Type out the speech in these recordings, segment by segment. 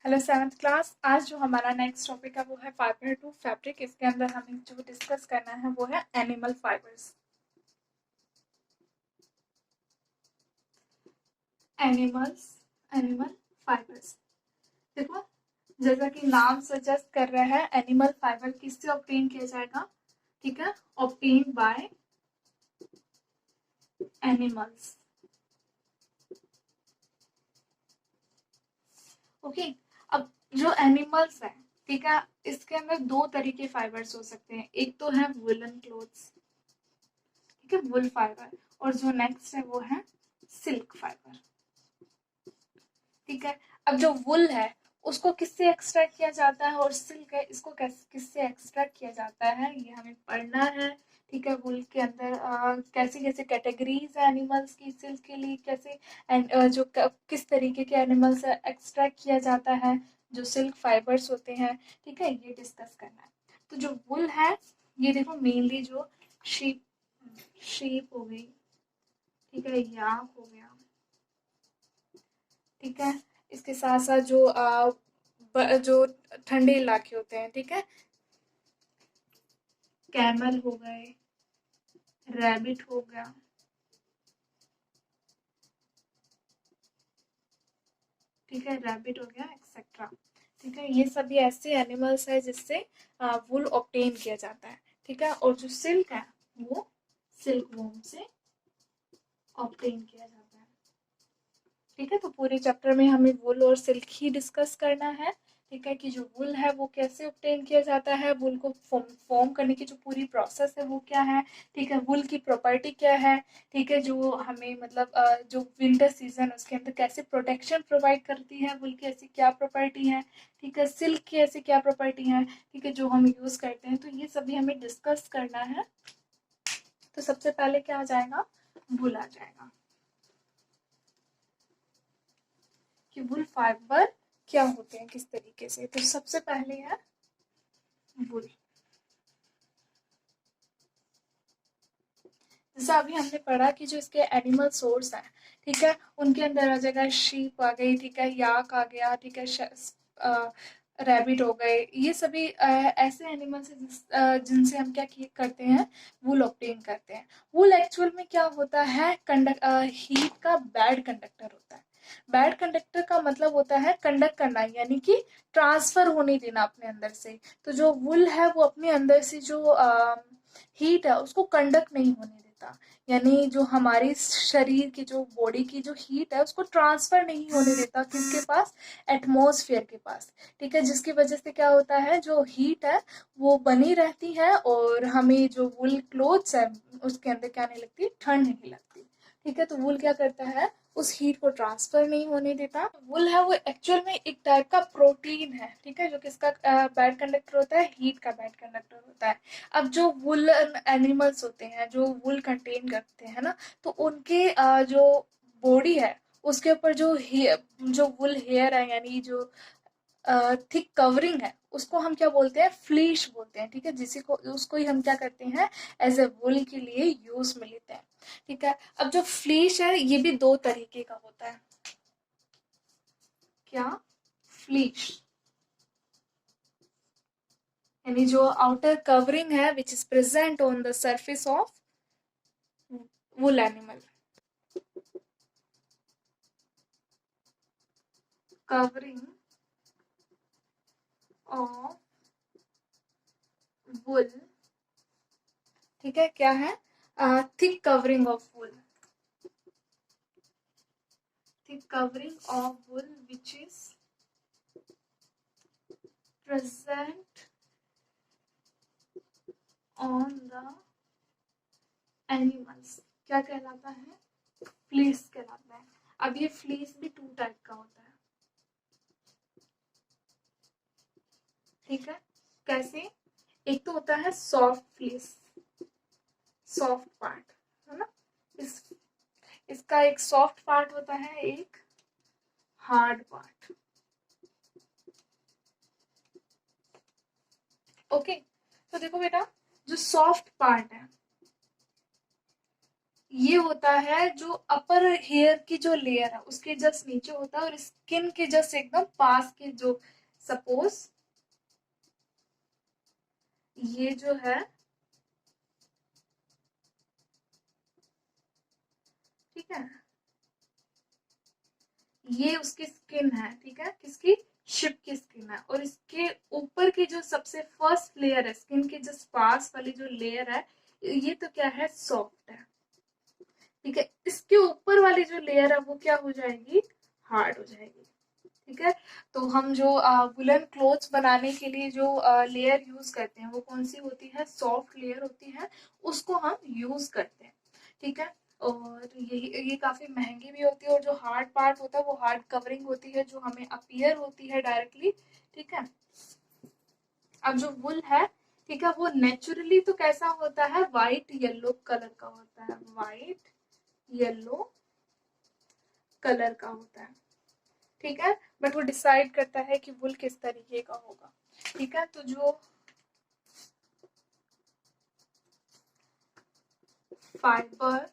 Hello seventh class. आज जो हमारा नेक्स्ट टॉपिक है वो है फाइबर टू फैब्रिक। इसके अंदर हमें जो डिस्कस करना है वो है animal fibres. Animals animal fibres. देखो, जैसा कि नाम सजेस्ट कर रहा है, एनिमल फाइबर किससे ऑब्टेन किया जाएगा? ठीक है, ऑब्टेन बाय एनिमल्स। ओके। अब जो एनिमल्स है, ठीक है, इसके अंदर दो तरीके फाइबर्स हो सकते हैं। एक तो है वुलन क्लोथ्स, ठीक है, वुल फाइबर, और जो नेक्स्ट है वो है सिल्क फाइबर। ठीक है। अब जो वुल है उसको किससे एक्सट्रैक्ट किया जाता है, और सिल्क है इसको किससे एक्सट्रैक्ट किया जाता है, ये हमें पढ़ना है। ठीक है, वुल के अंदर कैसे कैसे कैटेगरीज है एनिमल्स की, सिल्क के लिए कैसे किस तरीके के एनिमल्स एक्सट्रैक्ट किया जाता है, जो सिल्क फाइबर्स होते हैं। ठीक है, ये डिस्कस करना है। तो जो वुल है, ये देखो मेनली जो शीप शीप हो गई, ठीक है, याक हो गया, ठीक है, इसके साथ साथ जो जो ठंडे इलाके होते हैं, ठीक है, कैमल हो गए, रैबिट हो गया, ठीक है, रैबिट हो गया, एक्सेट्रा। ठीक है, ये सभी ऐसे एनिमल्स है जिससे वुल ऑब्टेन किया जाता है। ठीक है, और जो सिल्क है वो सिल्क वॉर्म से ऑब्टेन किया जाता है। ठीक है, तो पूरे चैप्टर में हमें वुल और सिल्क ही डिस्कस करना है। ठीक है, कि जो वुल है वो कैसे ऑब्टेन किया जाता है, वुल को फॉर्म करने की जो पूरी प्रोसेस है वो क्या है। ठीक है, वुल की प्रॉपर्टी क्या है। ठीक है, जो हमें मतलब जो विंटर सीजन उसके अंदर कैसे प्रोटेक्शन प्रोवाइड करती है, वुल की ऐसी क्या प्रॉपर्टी है। ठीक है, सिल्क की ऐसी क्या प्रॉपर्टी है, ठीक है, जो हम यूज करते हैं। तो ये सभी हमें डिस्कस करना है। तो सबसे पहले क्या आ जाएगा? वुल आ जाएगा, कि वुल फाइबर क्या होते हैं किस तरीके से। तो सबसे पहले है वुल। जैसा अभी हमने पढ़ा कि जो इसके एनिमल सोर्स हैं, ठीक है, उनके अंदर आ जाएगा शीप आ गई, ठीक है, याक आ गया, ठीक है, रैबिट हो गए। ये सभी ऐसे एनिमल्स हैं जिनसे हम क्या करते हैं, वूल ऑब्टेन करते हैं। वूल एक्चुअल में क्या होता है, हीट का बैड कंडक्टर होता है। बैड कंडक्टर का मतलब होता है कंडक्ट करना, यानी कि ट्रांसफर होने देना अपने अंदर से। तो जो वुल है वो अपने अंदर से जो हीट है उसको कंडक्ट नहीं होने देता, यानी जो हमारी शरीर की जो बॉडी की जो हीट है उसको ट्रांसफर नहीं होने देता, किसके पास? एटमॉस्फेयर के पास। ठीक है, जिसकी वजह से क्या होता है, जो हीट है वो बनी रहती है, और हमें जो वुल क्लोथ्स है उसके अंदर क्या नहीं लगती, ठंड नहीं लगती। ठीक है, तो वुल क्या करता है, उस हीट को ट्रांसफर नहीं होने देता। वुल है वो एक्चुअल में एक टाइप का प्रोटीन है, ठीक है, जो किसका बैड कंडक्टर होता है, हीट का बैड कंडक्टर होता है। अब जो वुल एनिमल्स होते हैं जो वुल कंटेन करते हैं ना, तो उनके जो बॉडी है उसके ऊपर जो वुल हेयर है, यानी जो थिक कवरिंग है, उसको हम क्या बोलते हैं, फ्लीश बोलते हैं। ठीक है, जिसी को उसको ही हम क्या करते हैं, एज ए वुल के लिए यूज में लेते हैं। ठीक है, अब जो फ्लीश है ये भी दो तरीके का होता है। क्या? फ्लीश, यानी जो आउटर कवरिंग है which is present on the surface of wool animal. Covering of wool, ठीक है, क्या है? Thick covering of wool, thick covering of wool which is present on the animals, क्या कहलाता है? फ्लीस कहलाता है। अब ये फ्लीस भी टू टाइप का होता है। ठीक है, कैसे? एक तो होता है सॉफ्ट फ्लीस, सॉफ्ट पार्ट, है ना, इस इसका एक सॉफ्ट पार्ट होता है, एक हार्ड पार्ट। ओके, तो देखो बेटा, जो सॉफ्ट पार्ट है ये होता है जो अपर हेयर की जो लेयर है उसके जस्ट नीचे होता है, और स्किन के जस्ट एकदम पास के जो, सपोज ये जो है, ठीक है, ये उसकी स्किन है, ठीक है, किसकी, शिप की स्किन है, और इसके ऊपर की जो सबसे फर्स्ट लेयर है स्किन के जस्ट पास वाली जो लेयर है, ये तो क्या है, सॉफ्ट है, ठीक है, इसके ऊपर वाली जो लेयर है वो क्या हो जाएगी, हार्ड हो जाएगी, ठीक है। तो हम जो वुलन क्लोथ्स बनाने के लिए जो लेयर यूज करते हैं वो कौन सी होती है, सॉफ्ट लेयर होती है, उसको हम यूज करते हैं, ठीक है। और ये काफी महंगी भी होती है, और जो हार्ड पार्ट होता है वो हार्ड कवरिंग होती है जो हमें अपीयर होती है डायरेक्टली, ठीक है। अब जो वुल है, ठीक है, वो नेचुरली तो कैसा होता है, वाइट येलो कलर का होता है, वाइट येलो कलर का होता है, ठीक है। बट वो डिसाइड करता है कि वुल किस तरीके का होगा, ठीक है। तो जो फाइबर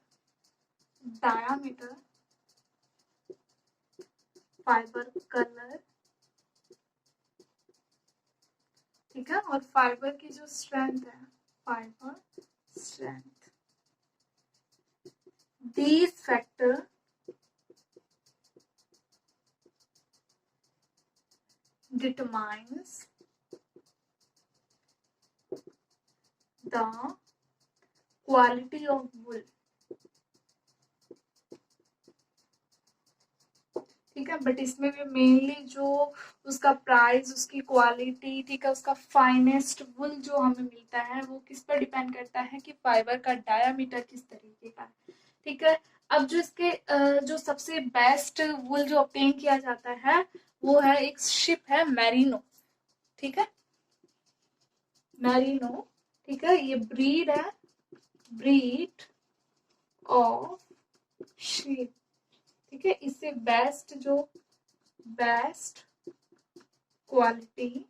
डायामीटर, फाइबर कलर, ठीक है, और फाइबर की जो स्ट्रेंथ है, fibre strength, these factor determines the quality of wool, ठीक है। बट इसमें भी मेनली जो उसका प्राइस, उसकी क्वालिटी, ठीक है, उसका फाइनेस्ट वुल जो हमें मिलता है वो किस पर डिपेंड करता है कि फाइबर का डायामीटर किस तरीके का है, ठीक है। अब जो इसके जो सबसे बेस्ट वुल जो ऑब्टेन किया जाता है वो है, एक शिप है मैरिनो, ठीक है, मैरिनो, ठीक है, ये ब्रीड है, ब्रीड ऑफ शिप, ठीक है। इससे best quality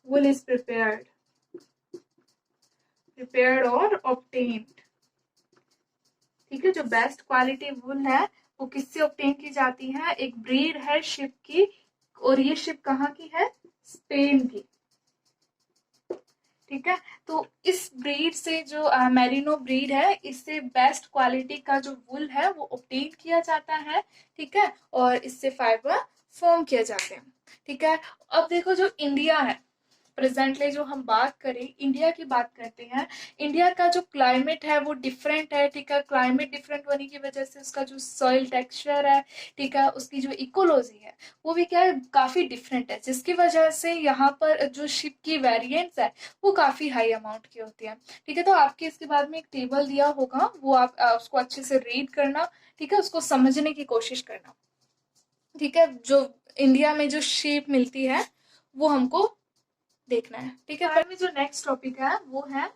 wool is prepared और obtained, ठीक है। जो बेस्ट क्वालिटी वुल है वो किससे ऑब्टेन की जाती है, एक ब्रीड है शिप की, और ये शिप कहाँ की है, स्पेन की, ठीक है। तो इस ब्रीड से जो मेरिनो ब्रीड है, इससे बेस्ट क्वालिटी का जो वुल है वो ऑब्टेन किया जाता है, ठीक है, और इससे फाइबर फॉर्म किया जाते हैं, ठीक है। अब देखो जो इंडिया है, प्रेजेंटली जो हम बात करें, इंडिया की बात करते हैं, इंडिया का जो क्लाइमेट है वो डिफरेंट है, ठीक है। क्लाइमेट डिफरेंट होने की वजह से उसका जो सॉइल टेक्सचर है, ठीक है, उसकी जो इकोलॉजी है वो भी क्या है, काफी डिफरेंट है, जिसकी वजह से यहाँ पर जो शिप की वेरिएंट्स है वो काफी हाई अमाउंट की होती है, ठीक है। तो आपके इसके बाद में एक टेबल दिया होगा, वो आप उसको अच्छे से रीड करना, ठीक है, उसको समझने की कोशिश करना, ठीक है। जो इंडिया में जो शेप मिलती है वो हमको देखना है, ठीक है। पर में जो नेक्स्ट टॉपिक है वो है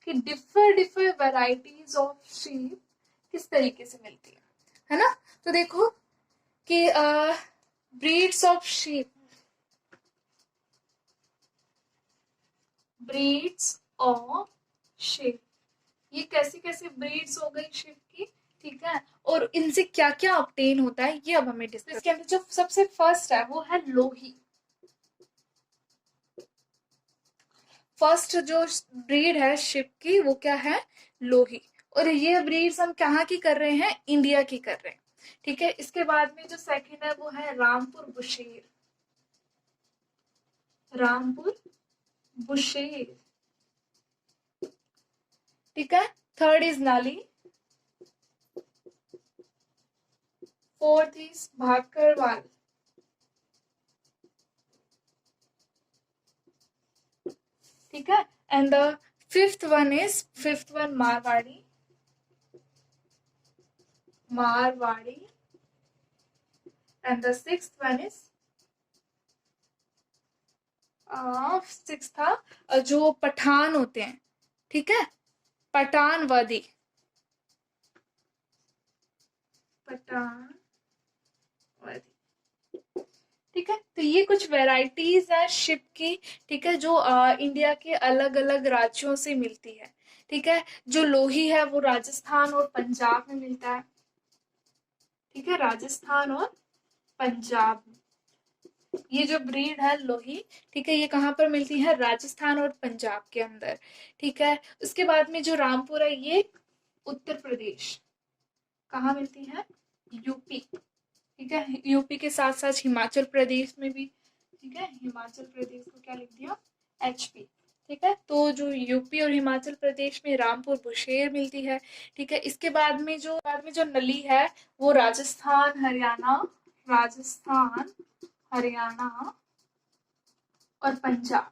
कि डिफर वैरायटीज ऑफ शीप किस तरीके से मिलती है ना। तो देखो कि breeds of sheep, breeds of sheep, ये कैसी कैसी ब्रीड्स हो गई शिप की, ठीक है, और इनसे क्या क्या ऑब्टेन होता है ये अब हमें डिस्कस। इसके अंदर जो सबसे फर्स्ट है वो है लोही, फर्स्ट जो ब्रीड है शिप की वो क्या है, लोही, और ये ब्रीड्स हम कहाँ की कर रहे हैं, इंडिया की कर रहे हैं, ठीक है। इसके बाद में जो सेकंड है वो है रामपुर बुशेर, रामपुर बुशेर, ठीक है। थर्ड इज नाली, फोर्थ इज भाकरवाल, ठीक है, and the fifth one Marwari, Marwari, and the sixth one is six था जो पठान होते हैं, ठीक है, पठान वादी, पठान वादी, ठीक है। तो ये कुछ वैरायटीज है शिप की, ठीक है, जो इंडिया के अलग अलग राज्यों से मिलती है, ठीक है। जो लोही है वो राजस्थान और पंजाब में मिलता है, ठीक है, राजस्थान और पंजाब। ये जो ब्रीड है लोही, ठीक है, ये कहाँ पर मिलती है, राजस्थान और पंजाब के अंदर, ठीक है। उसके बाद में जो रामपुर है ये उत्तर प्रदेश, कहाँ मिलती है, यूपी, ठीक है, यूपी के साथ साथ हिमाचल प्रदेश में भी, ठीक है, हिमाचल प्रदेश को क्या लिख दिया, एचपी, ठीक है। तो जो यूपी और हिमाचल प्रदेश में रामपुर बुशेर मिलती है, ठीक है। इसके बाद में जो नली है वो राजस्थान हरियाणा, राजस्थान हरियाणा और पंजाब,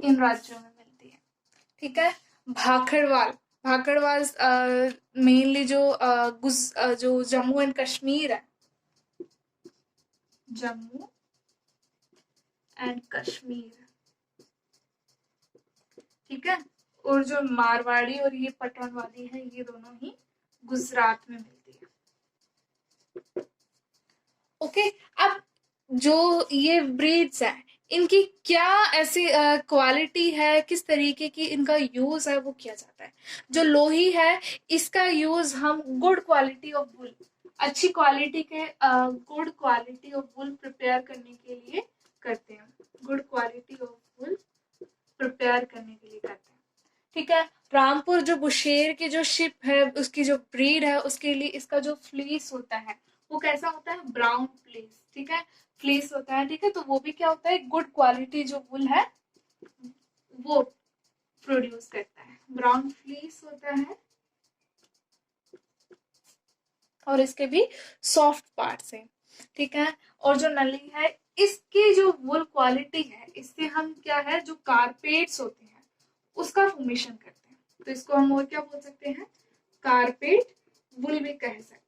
इन राज्यों में मिलती है, ठीक है। भाखड़वाल, भाखड़वाल मेनली जो जम्मू एंड कश्मीर है, जम्मू एंड कश्मीर, ठीक है। और जो मारवाड़ी और ये पठानवादी है ये दोनों ही गुजरात में मिलती है, ओके। अब जो ये ब्रीड्स हैं इनकी क्या ऐसी क्वालिटी है, किस तरीके की इनका यूज है वो किया जाता है। जो लोही है इसका यूज हम गुड क्वालिटी ऑफ वुल, अच्छी क्वालिटी के good quality of wool prepare करने के लिए करते हैं, good quality of wool prepare करने के लिए करते हैं, ठीक है। रामपुर जो बुशेर की जो शिप है उसकी जो ब्रीड है उसके लिए इसका जो फ्लीस होता है वो कैसा होता है, ब्राउन फ्लीस, ठीक है, फ्लीस होता है, ठीक है। तो वो भी क्या होता है, गुड क्वालिटी जो वुल है वो प्रोड्यूस करता है, ब्राउन फ्लीस होता है। और इसके भी सॉफ्ट पार्ट्स हैं, ठीक है। और जो नली है इसकी जो वुल क्वालिटी है इससे हम क्या है, जो कारपेट्स होते हैं उसका फॉर्मेशन करते हैं, तो इसको हम और क्या बोल सकते हैं, कारपेट वुल भी कह सकते हैं,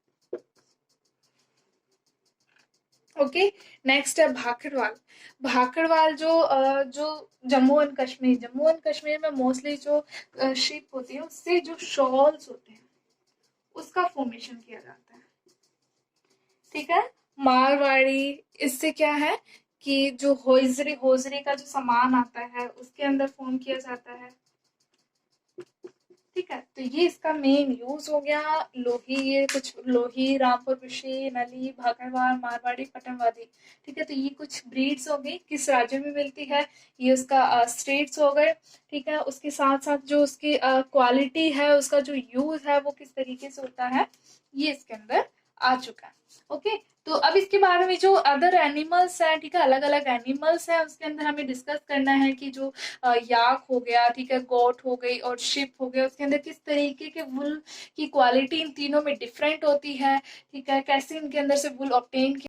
ओके। नेक्स्ट है भाखड़वाल। भाखड़वाल जो जम्मू एंड कश्मीर में मोस्टली जो शिप होती है उससे जो शॉल्स होते हैं उसका फॉर्मेशन किया जाता है, ठीक है। मारवाड़ी इससे क्या है कि जो होजरी होजरी का जो सामान आता है उसके अंदर फॉर्म किया जाता है, ठीक है। तो ये इसका मेन यूज हो गया, लोही, ये कुछ लोही, रामपुर बुशेर, नली, भाखड़वाल, मारवाड़ी, पटनवादी, ठीक है। तो ये कुछ ब्रीड्स हो गई, किस राज्य में मिलती है, ये उसका स्टेट्स हो गए, ठीक है। उसके साथ साथ जो उसकी क्वालिटी है, उसका जो यूज है वो किस तरीके से होता है, ये इसके अंदर आ चुका है, ओके। तो अब इसके बारे में जो अदर एनिमल्स हैं, ठीक है, अलग अलग एनिमल्स हैं उसके अंदर हमें डिस्कस करना है कि जो याक हो गया, ठीक है, गोट हो गई और शिप हो गया, उसके अंदर किस तरीके के वुल की क्वालिटी इन तीनों में डिफरेंट होती है, ठीक है, कैसे इनके अंदर से वुल ऑब्टेन